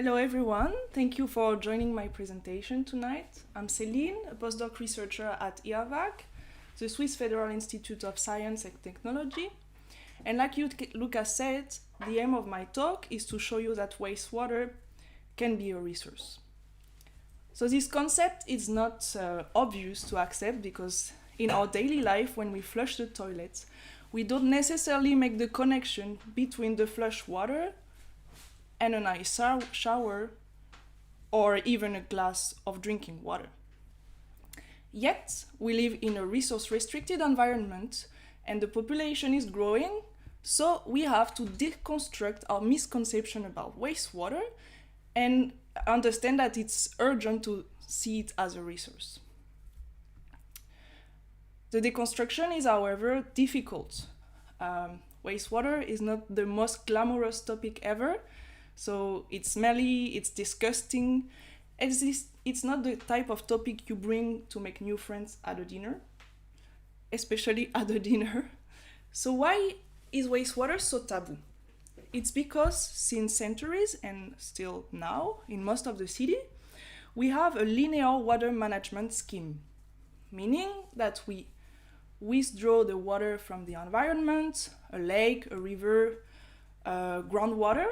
Hello everyone, thank you for joining my presentation tonight. I'm Céline, a postdoc researcher at Eawag, the Swiss Federal Institute of Science and Technology. And like Lucas said, the aim of my talk is to show you that wastewater can be a resource. So this concept is not obvious to accept because in our daily life, when we flush the toilet, we don't necessarily make the connection between the flush water and a nice shower or even a glass of drinking water. Yet, we live in a resource-restricted environment and the population is growing, so we have to deconstruct our misconception about wastewater and understand that it's urgent to see it as a resource. The deconstruction is, however, difficult. Wastewater is not the most glamorous topic ever, so it's smelly, it's disgusting. It's not the type of topic you bring to make new friends at a dinner, especially at a dinner. So why is wastewater so taboo? It's because since centuries and still now in most of the city, we have a linear water management scheme, meaning that we withdraw the water from the environment, a lake, a river, groundwater,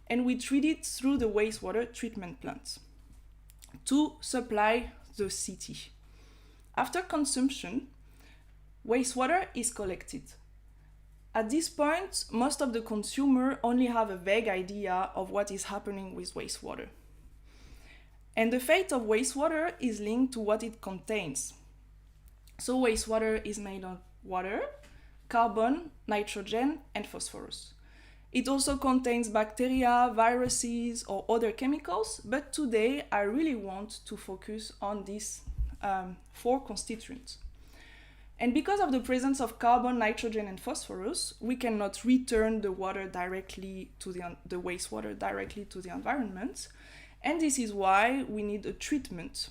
and we treat it through the wastewater treatment plants to supply the city. After consumption, wastewater is collected. At this point, most of the consumers only have a vague idea of what is happening with wastewater. And the fate of wastewater is linked to what it contains. So wastewater is made of water, carbon, nitrogen, and phosphorus. It also contains bacteria, viruses, or other chemicals, but today I really want to focus on these four constituents. And because of the presence of carbon, nitrogen, and phosphorus, we cannot return the water directly to the wastewater directly to the environment, and this is why we need a treatment.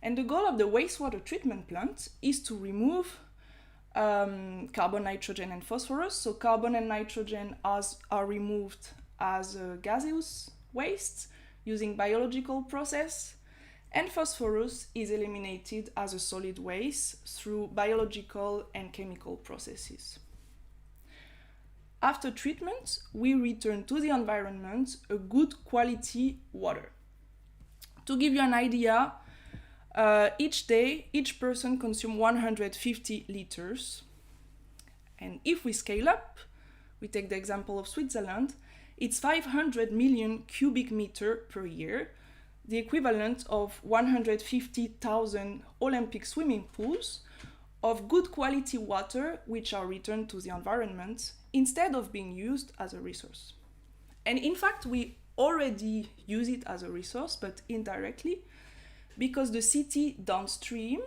And the goal of the wastewater treatment plant is to remove carbon, nitrogen, and phosphorus. So carbon and nitrogen are removed as gaseous waste using biological process, and phosphorus is eliminated as a solid waste through biological and chemical processes. After treatment, we return to the environment a good quality water. To give you an idea, each day, each person consumes 150 liters. And if we scale up, we take the example of Switzerland, it's 500 million cubic meters per year, the equivalent of 150,000 Olympic swimming pools of good quality water which are returned to the environment instead of being used as a resource. And in fact, we already use it as a resource, but indirectly, because the city downstream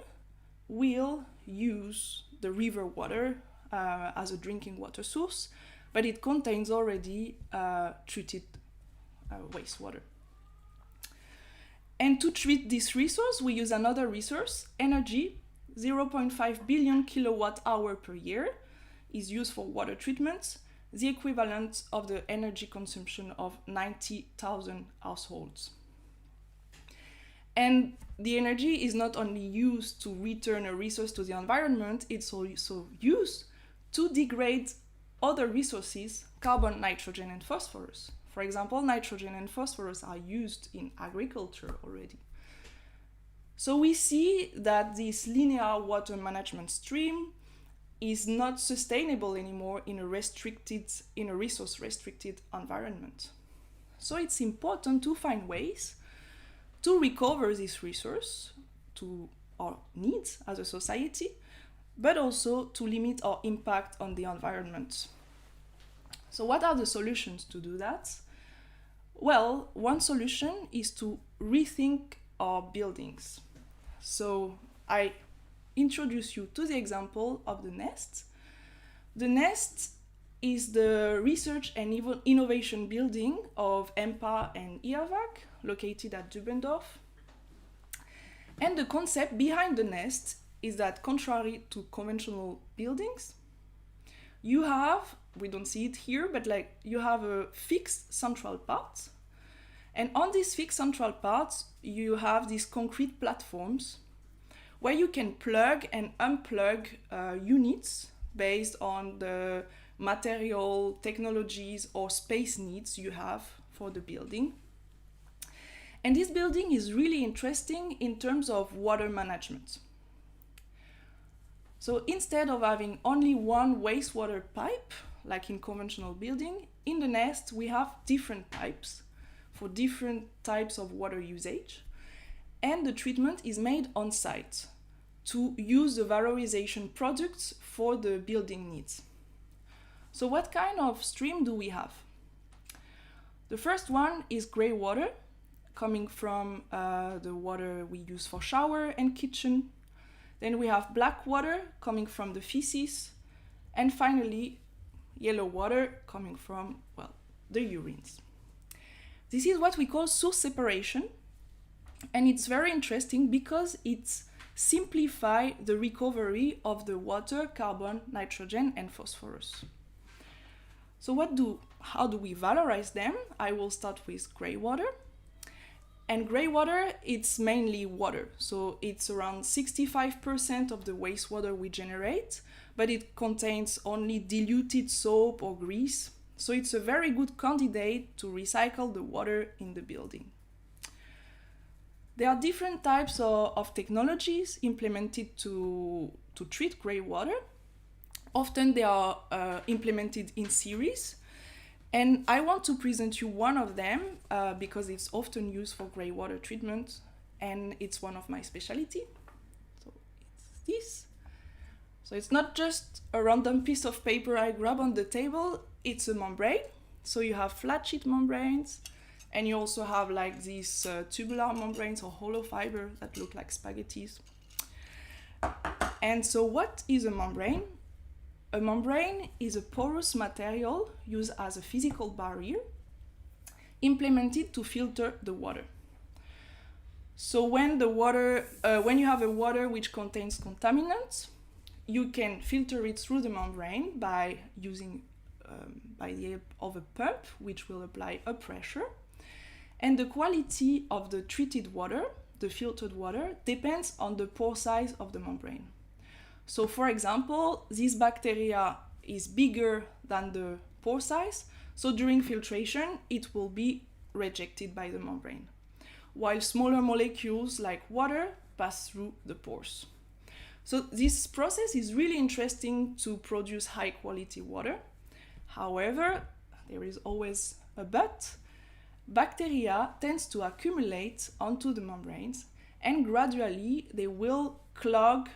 will use the river water as a drinking water source, but it contains already treated wastewater. And to treat this resource, we use another resource, energy. 0.5 billion kilowatt hour per year is used for water treatment, the equivalent of the energy consumption of 90,000 households. And the energy is not only used to return a resource to the environment, it's also used to degrade other resources, carbon, nitrogen, and phosphorus. For example, nitrogen and phosphorus are used in agriculture already. So we see that this linear water management stream is not sustainable anymore in a resource-restricted environment. So it's important to find ways to recover this resource to our needs as a society, but also to limit our impact on the environment. So what are the solutions to do that? Well, one solution is to rethink our buildings. So I introduce you to the example of the Nest. The Nest is the research and innovation building of EMPA and Eawag, located at Dubendorf. And the concept behind the Nest is that contrary to conventional buildings, you have, we don't see it here, but you have a fixed central part, And on these fixed central parts, you have these concrete platforms where you can plug and unplug units based on the material, technologies, or space needs you have for the building. And this building is really interesting in terms of water management. So instead of having only one wastewater pipe, like in conventional building, in the nest we have different pipes for different types of water usage, and the treatment is made on site to use the valorization products for the building needs. So what kind of stream do we have? The first one is grey water, coming from the water we use for shower and kitchen. Then we have black water coming from the feces, and finally yellow water coming from, well, the urines. This is what we call source separation, and it's very interesting because it simplifies the recovery of the water, carbon, nitrogen, and phosphorus. So how do we valorize them? I will start with grey water. And grey water, it's mainly water. So it's around 65% of the wastewater we generate, but it contains only diluted soap or grease. So it's a very good candidate to recycle the water in the building. There are different types of technologies implemented to treat grey water. Often they are implemented in series. And I want to present you one of them because it's often used for grey water treatment, and it's one of my specialty. So it's this. So it's not just a random piece of paper I grab on the table, it's a membrane. So you have flat sheet membranes, and you also have like these tubular membranes or hollow fiber that look like spaghettis. And so what is a membrane? A membrane is a porous material used as a physical barrier implemented to filter the water. So when you have a water which contains contaminants, you can filter it through the membrane by using by the help of a pump, which will apply a pressure. And the quality of the treated water, the filtered water, depends on the pore size of the membrane. So for example, this bacteria is bigger than the pore size, so during filtration it will be rejected by the membrane, while smaller molecules like water pass through the pores. So this process is really interesting to produce high quality water. However, there is always a but. Bacteria tends to accumulate onto the membranes, and gradually they will clog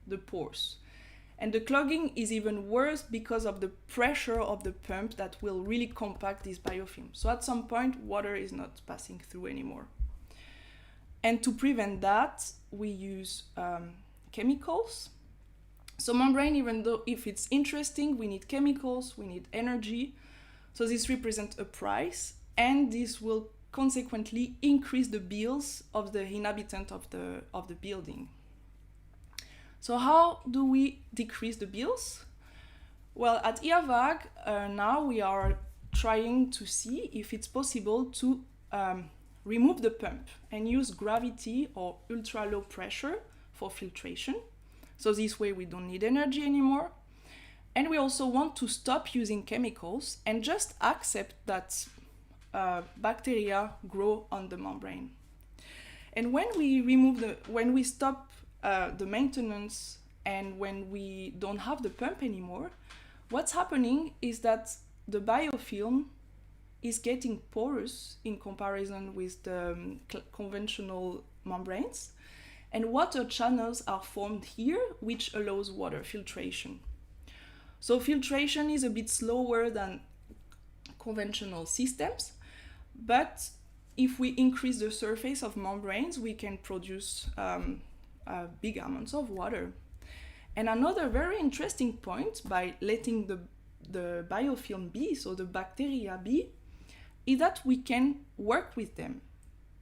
the pores. And the clogging is even worse because of the pressure of the pump that will really compact this biofilm. So at some point, water is not passing through anymore. And to prevent that, we use chemicals. So membrane, even though if it's interesting, we need chemicals, we need energy. So this represents a price, and this will consequently increase the bills of the inhabitant of the building. So how do we decrease the bills? Well, at Eawag, now we are trying to see if it's possible to remove the pump and use gravity or ultra low pressure for filtration. So this way we don't need energy anymore. And we also want to stop using chemicals and just accept that bacteria grow on the membrane. And when we stop the maintenance and when we don't have the pump anymore, what's happening is that the biofilm is getting porous in comparison with the conventional membranes, and water channels are formed here, which allows water filtration. So filtration is a bit slower than conventional systems, but if we increase the surface of membranes, we can produce big amounts of water. And another very interesting point, by letting the biofilm be, so the bacteria be, is that we can work with them.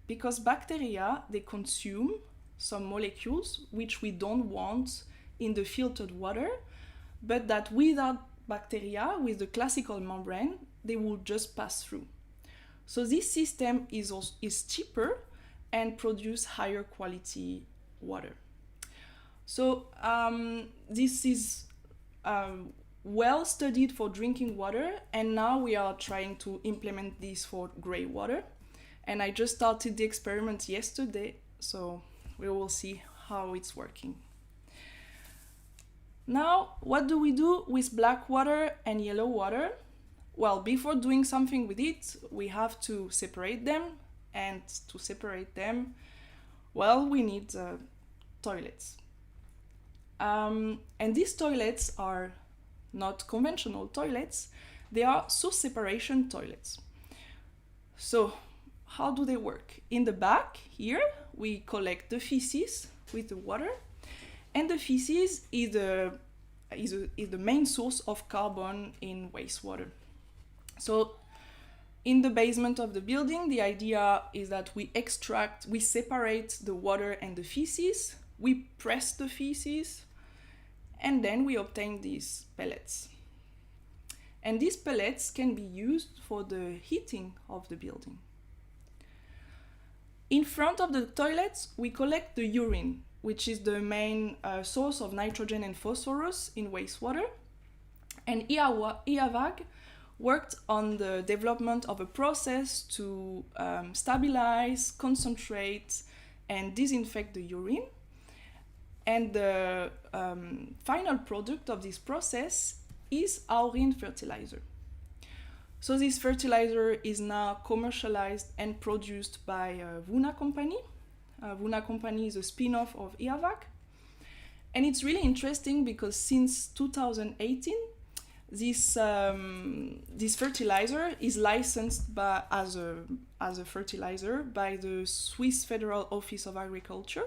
Because bacteria, they consume some molecules which we don't want in the filtered water, but that without bacteria, with the classical membrane, they will just pass through. So this system is cheaper and produce higher quality water. So this is well studied for drinking water, and now we are trying to implement this for gray water. And I just started the experiment yesterday, so we will see how it's working. Now, what do we do with black water and yellow water? Well, before doing something with it, we have to separate them. And to separate them, well, we need toilets. And these toilets are not conventional toilets, they are source separation toilets. So, how do they work? In the back here, we collect the feces with the water, and the feces is the main source of carbon in wastewater. So in the basement of the building, the idea is that we separate the water and the feces, we press the feces, and then we obtain these pellets. And these pellets can be used for the heating of the building. In front of the toilets, we collect the urine, which is the main source of nitrogen and phosphorus in wastewater. And Eawag worked on the development of a process to stabilize, concentrate, and disinfect the urine. And the final product of this process is aurine fertilizer. So this fertilizer is now commercialized and produced by Vuna company. Vuna company is a spin-off of Eawag. And it's really interesting because since 2018, this fertilizer is licensed as a fertilizer by the Swiss Federal Office of Agriculture.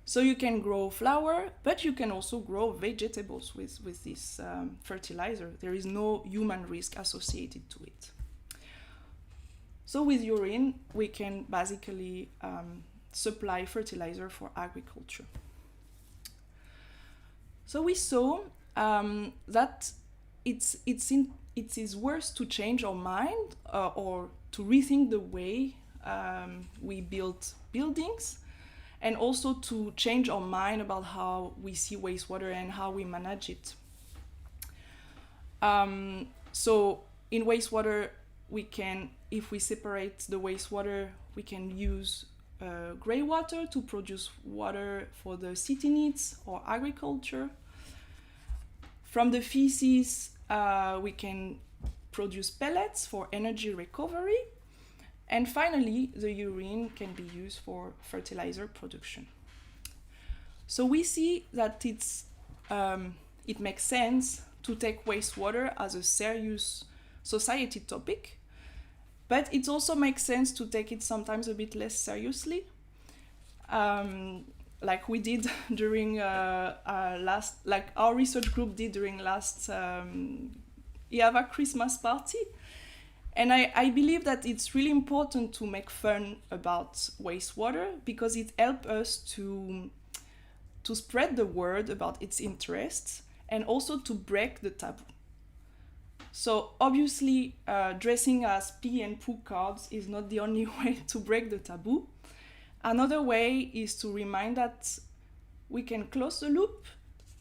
So you can grow flower, but you can also grow vegetables with this fertilizer. There is no human risk associated to it. So with urine, we can basically supply fertilizer for agriculture. So we saw that it is worth to change our mind or to rethink the way we build buildings, and also to change our mind about how we see wastewater and how we manage it. So in wastewater, if we separate the wastewater, we can use grey water to produce water for the city needs or agriculture. From the feces, we can produce pellets for energy recovery. And finally, the urine can be used for fertilizer production. So we see that it makes sense to take wastewater as a serious society topic, but it also makes sense to take it sometimes a bit less seriously, like we did during our research group did during last Eawag Christmas party. And I believe that it's really important to make fun about wastewater because it helps us to spread the word about its interests and also to break the taboo. So obviously, dressing as pee and poo cards is not the only way to break the taboo. Another way is to remind that we can close the loop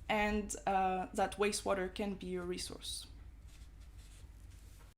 and that wastewater can be a resource.